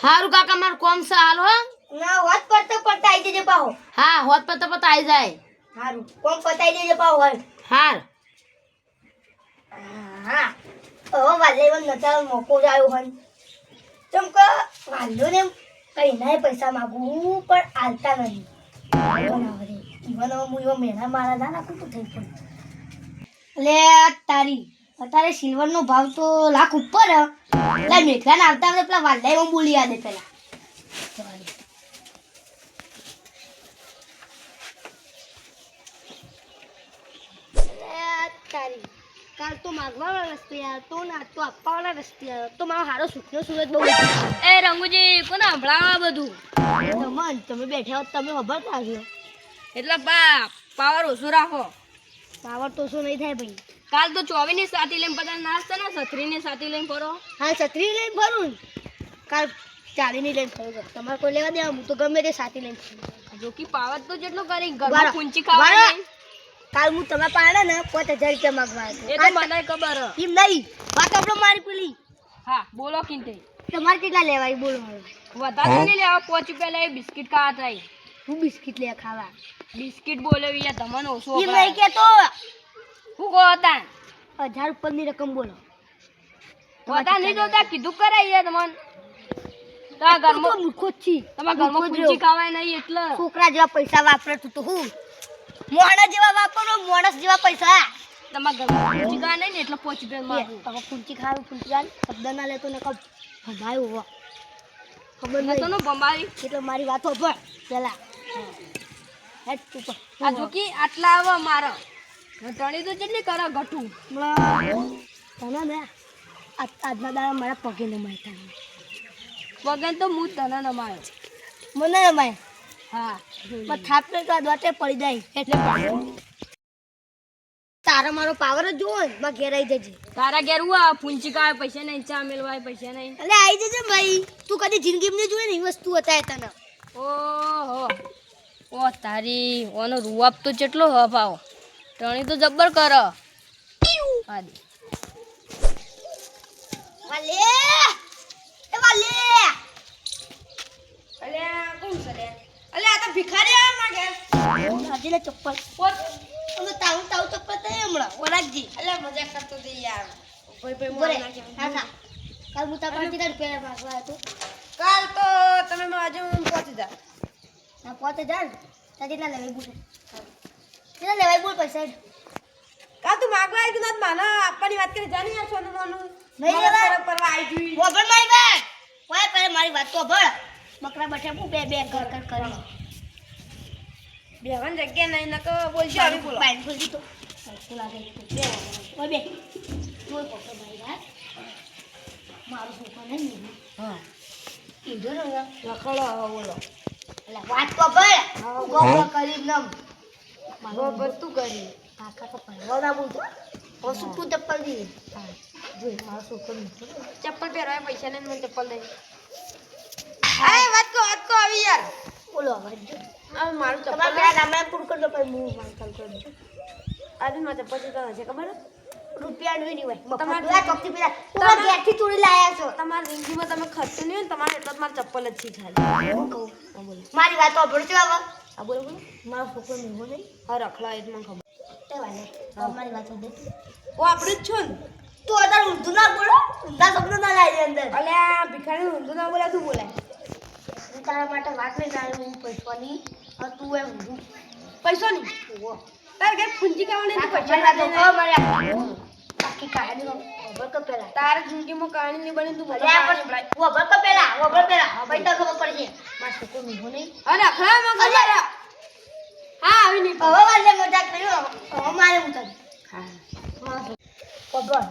હારું કાકા માર કોમ છે હાલ હો ના હોત પડતો પતાઈ દેજે પાહો હા હોત પતા પતા આવી જાય હારું કોમ પતાઈ દેજે પાહો હોય હાર હા ઓ વાલે વન નતા મોકો આવ્યો હન તમ ક વાલો ને કઈ નાય પૈસા માંગુ પણ આલતા નહીં બનાવરે ઈવન હું મેના મારા ના નાખું તો થઈ પણ લે તારી અત્યારે સિલ્વર નો ભાવ તો લાખ ઉપર એટલે મેઘલા ના આવતા આપણે પેલા વાલાઈમાં બોલી આદે પેલા તારી કાલ તો માગવાવાળા રસ્તે આવ્યો તો ના તો આપવાવાળા રસ્તે આવ્યો તો મારો હારો સુખનો સુરજ બહુ એ રંગુજી કોને સંભળાવા બધું મન તમે બેઠા હો તમે ખબર લાગ્યો એટલે પાવર ઓછો રાખો પાવર તો શું નહીં થાય ભાઈ કાલ તો 24 ની સાથી લઈને બધા નાસ્તા ને 36 ની સાથી લઈને ફરો હા 36 લઈને ફરું કાલ 40 ની લઈને ફરું તમારે કોઈ લેવા દેવા હું તો ગમે તે સાથી લઈને ફરું જો કે પાવર તો જેટલો કરી ઘરમાં પૂંચી ખાવા નહીં કાલ હું તમે પાડે ને 5000 રૂપિયા માંગવા એ તો મને ખબર એમ નહીં વાત આપણો મારી પેલી હા બોલો કિંતે તમારે કેટલા લેવાય બોલો વધારે નહીં લેવા 5 રૂપિયા લે બિસ્કિટ ખાવા થાય હું બિસ્કિટ લે ખાવા બિસ્કિટ બોલેવી યા તમને ઓછો એમ નહીં કે તો હું કહો હતા 1000 ઉપરની રકમ બોલો વધારે નહીં જોતા કીધું કરાય યાર તમને તા ઘરમાં મૂર્ખો જ છી તમારા ઘરમાં પૂંચી ખાવાય નહીં એટલે છોકરા જેવા પૈસા વાપરે તું તો હું મોણા જેવા વાપરો માણસ જેવા પૈસા તમારા ઘરમાં પૂંચી ખાવા નહીં ને એટલે 5 રૂપિયા માંગુ તમે પૂંચી ખાવ પૂંચી ખાવ શબ્દ ના લેતો ને કબ ભમાયો હો ખબર નતો નહીં ને બંબારી એટલે મારી વાતો પર પેલા હેડ તું પર આ જોકી આટલા આવા મારો ટણી તો કેટલી કરે ઘટું તને ને આજના દાડા મારા પગે નમાય વગન તો હું તને નમાયો મને નમાય હા પણ થાપને તો દોટે પડી જાય એટલે તારા મારો પાવર જ જોવો ને માં ઘેર આવી જજે તારા ઘેર હું આ પૂંચી ખાવા પૈસા નહીં ચા મેળવાય પૈસા નહીં એટલે આવી જજે ભાઈ તું કદી જિંદગીમાં જોઈ ને એ વસ્તુ હતા તને ઓહો ઓ તારી ઓનો રૂવાબ તો કેટલો હ ભાવ ટણી તો જબ્બર કર આદી વાલે એ વાલે અલ્યા કોણ છે લે અલ્યા આ તો ભિખારી આ માંગે આજે ચપ્પલ અમે તાવ ચપ્પલ તે હમણાં ઓરાગજી અલ્યા મજાક કરતો દે યાર ભાઈ બોલે હા હા કાલ હું તાર પાસેથી રૂપિયા માંગવા હતો કાલ તો તમે આજે પહોંચી જા હા 5000 તા કેટલા લેવાય બોલ કેટલા લેવાય બોલ પૈસા કાલ તું માંગવા આવી તું મને આપવાની વાત કરી જાની યાર સોનું મોનું નહીં લેવા પરવા આવી ગઈ વગર મારી બેન ઓય પહેલે મારી વાત તો ભળ બકરા બઠે હું બે કર કરી બેવન જગ્યા નહીં નકો બોલજો આવી બોલો પાઈન ખોલી તો શું લાગે બે ઓય બે તું પકડ ભાઈ વાત મારું છોકરો નહીં હા કીધો ને લખડો બોલો એટલે વાત તો ભળ ગોગો કરી નમ મારો બધું કરી કાકા તો પહેલો ના બોલતો ઓ સુકુ ચપ્પલ દી હા જોઈ મારો છોકરો નહીં ચપ્પલ પહેરવાય પૈસા નહીં મને ચપ્પલ દે આય વાત કો આવી યાર બોલો હવે આ મારું ચપ્પલ તમારા પેલા નામ પૂરું કરી દો પછી હું વાત ચાલુ કરી દઉં આજે મારા ચપ્પલ જીતા છે ખબર રૂપિયા નું નહીં હોય તમારે તમારા ચોકથી પેલા તમારા ઘેરથી ચોરી લાયા છો તમારા જિંદગીમાં તમે ખર્ચો નહીં હોય ને તમારે એટલા જ મારા ચપ્પલ જ છે ખાલી હું કહું મારી વાત સાંભળજો હવે આ બોલો બોલો મારો છોકરો મેળવો નહીં હા રખલા એ જ મને ખબર તે વાલે મારી વાત સાંભળ ઓ આપણે જ છો ને તું અત્યારે ઊંધું ના બોલો ઊંધા શબ્દો ના લાવી અંદર અલ્યા ભિખારી ઊંધું ના બોલા તું બોલાય હું તારા માટે વાત નહીં તારે હું પૈસાની હવે તું એમ ઊંધું પૈસો નહીં તારે ઘેર પૂંજી ખાવાની તો પૈસા મારી વાત લાગે સાંભળ મારે બાકી કહાની ખબર કે પેલા તારે જિંદગીમાં કહાણી નહીં બની તું બોલો અરે પણ ખબર કે પેલા પછી તો ખબર પડશે મારો છોકરો મેળવો નહીં અરે રખલામાં ખબર હા આવી નહીં હવે વાલે મજાક કર્યો હવે મારે ઉતર હા ખબર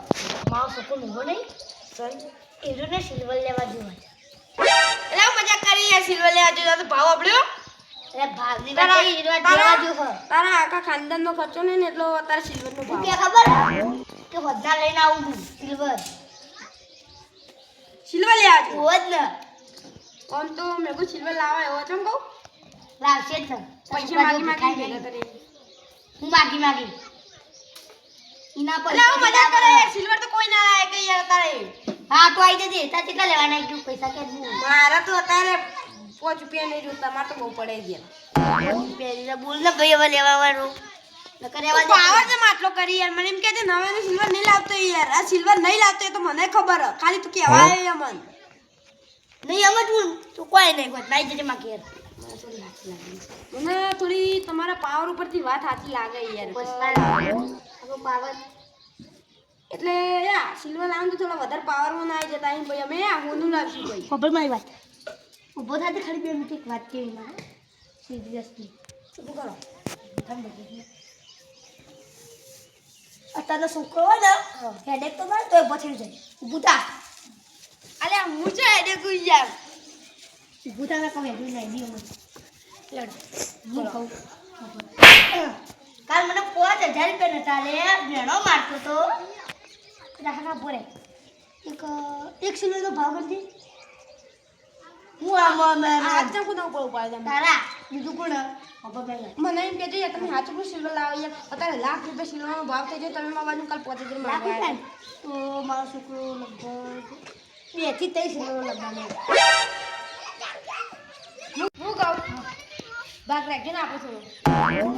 મારો છોકરો મેળવો નહીં સર એરોને સિલ્વર લેવા જેવા છે એટલે મજાક કરી યાર સિલ્વર લેવા જો તો ભાવ આપડ્યો અરે ભાવની વાત કરી એરો જેવા જો હ તારા આખા ખાનદાનનો ખર્ચો નહીં ને એટલો તારા સિલ્વરનો ભાવ કે ખબર કે વધના લઈને આવું છું સિલ્વર સિલ્વર લેવા જો હોજ ને આમ તો મેં કોઈ સિલ્વર લાવા એવો ચમ કહું લાવશે જ ને પૈસા માગી માગી ભેગા કરી હું માગી ઇના પર એટલે મજાક કરે યાર સિલ્વર તો કોઈ ના લાવે કે યાર તારે હા તો આવી જજે તાર કેટલા લેવાના એકદમ પૈસા કે મારા તો અત્યારે 5 રૂપિયા નહીં જોતા, મારે તો બહુ પડે ગયા. પેલી બોલ ને ભાઈ હવે લેવા વાળું નકર એવા પાવર છે માટલો કરી યાર, મને એમ કે છે નવે સિલ્વર નહીં લાવતો યાર, આ સિલ્વર નહીં લાવતો એ તો મને ખબર હે, ખાલી તું કહેવાય એ મન. નહીં અમે તું કોઈ નહીં કોઈ નાઈ જજે માં ઘેર મને થોડી તમારા પાવર ઉપરથી વાત સાચી લાગે યાર. પાવર એટલે યા સિલ્વર લાવવાનું તો થોડા વધારે પાવરમાં ના આવી જતા. અહીં ભાઈ અમે આ હોનું લાવશું ભાઈ. ખબર મારી વાત ઊભો થાય તો ખાલી 2 મિનિટ એક વાત કેવી મારે સિરિયસલી શું કરો? અત્યારનો છોકરો હોય ને હેડેક તો મારે તો એ પછડી જાય ઊભું થા અલે હું છે એને કોઈ યાર. ઊભું થા મેં કહું હેડું નહીં દી મને લડ હું કહું કાલ મને 5000 રૂપિયા નતા લે ભેણો મારતો તો રાખા બોરે એક સિલેન્ડર નો ભાવ કરી હું આમ આ તો કોના ઉપર ઉપાડે છે? તારા બીજું કોણ ખબર ભાઈ મને એમ કહેજો યાર તમે સાચું કોઈ સિલ્વર લાવો યાર, અત્યારે લાખ રૂપિયા સિલ્વરનો ભાવ થઈ જાય, તમે મારા બાજુ કાલ 5000 માંગવા આવ્યા. તો મારો છોકરો લગભગ 2 થી 3 સિલેન્ડર લગાડે હું કહું ભાગ રાખજો ને આપણે થોડો.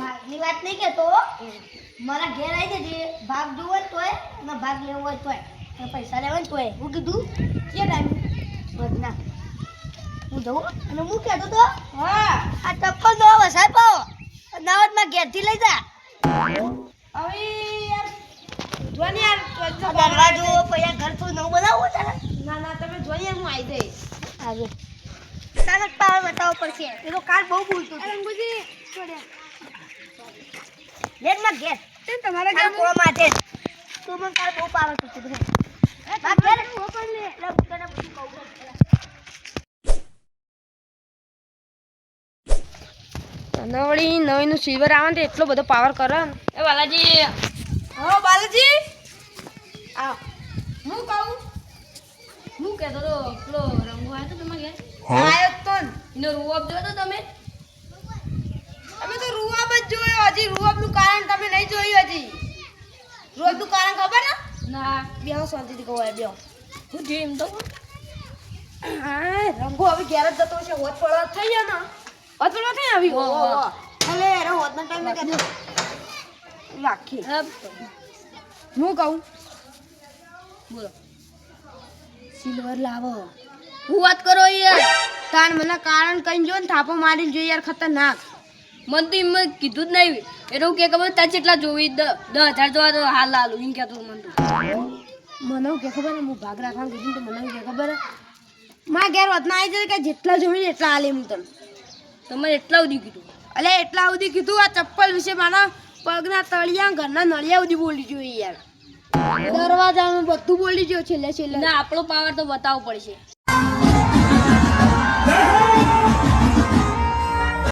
ભાગની વાત નહીં કહેતો મારા ઘેર આવી જજે ભાગ જોવો હોય તોય અને ભાગ લેવો હોય તોય અને પૈસા લેવા હોય તોય હું કીધું કે ટાઈમ વધના હું જઉં અને હું કહેતો તો હા આ ચપ્પલ દો વસાય પાવો નાવતમાં ઘેરથી લઈ જા હવે યાર જોની યાર તો આ દરવાજો પૈયા ઘર થોડું નવું બનાવવું તારે ના ના તમે જોઈ યાર હું આવી જઈશ. આજે તારે પાવર બતાવવો પડશે એ તો કાલ બહુ બોલતો અરે અંગુજી છોડ્યા લેટમાં ઘેર તેમ તમારા કાલ ગામ કોણ માટે તું મને કાલ બહુ પાવર કરતો હતો બાપ ઘેર ઓપન લે એટલે હું તને બધું કહું છું નવડી નવીનું સિલ્વર આવે ને એટલો બધો પાવર કરે ને. એ બાલાજી હો બાલાજી આવ. હું કહું હું કહેતો તો પેલો રંગો આવ્યો તો તમારે ઘેર આયો તો ને. એનો રૂવાબ જોયો તો તમે અમે તો રૂવાબ જ જોયો, હજી રૂવાબનું કારણ તમે નહીં જોયું હજી. રૂવાબનું કારણ ખબર ને? ના બેહો શાંતિથી કહો બેહો. હું જોઈ એમ તો હા રંગો હવે ઘેર જ જતો છે, હોત પડવા થઈ ગયા ને હોત પડવા થઈ આવી હો, હો. એટલે એનો હોતના ટાઈમે કહેતો રાખી. હા, હું કહું બોલો સિલ્વર લાવો હું વાત કરો યાર તાન મને કારણ કઈ જો ને થાપો મારીને જોઈએ યાર ખતરનાક. મને તો એમ કીધું જ નહીં એટલે હું કે ખબર તાર કેટલા જોવી 10,000 જોવા તો હાલ લાલું એમ કહેતો મને તો મને એવું કે ખબર ને હું ભાગ રાખવાનું કીધું ને તો મને એવું કે ખબર મારા ઘેર વધના આવી જાય કે જેટલા જોઈને એટલા હાલે હું તને. તમારે એટલા સુધી કીધું એટલે એટલા સુધી કીધું. આ ચપ્પલ વિશે મારા પગના તળિયા ઘરના નળિયા સુધી બોલી જોઈએ યાર, દરવાજાનું બધું બોલી ગયો છેલ્લે છેલ્લે. ના આપણો પાવર તો બતાવવો પડશે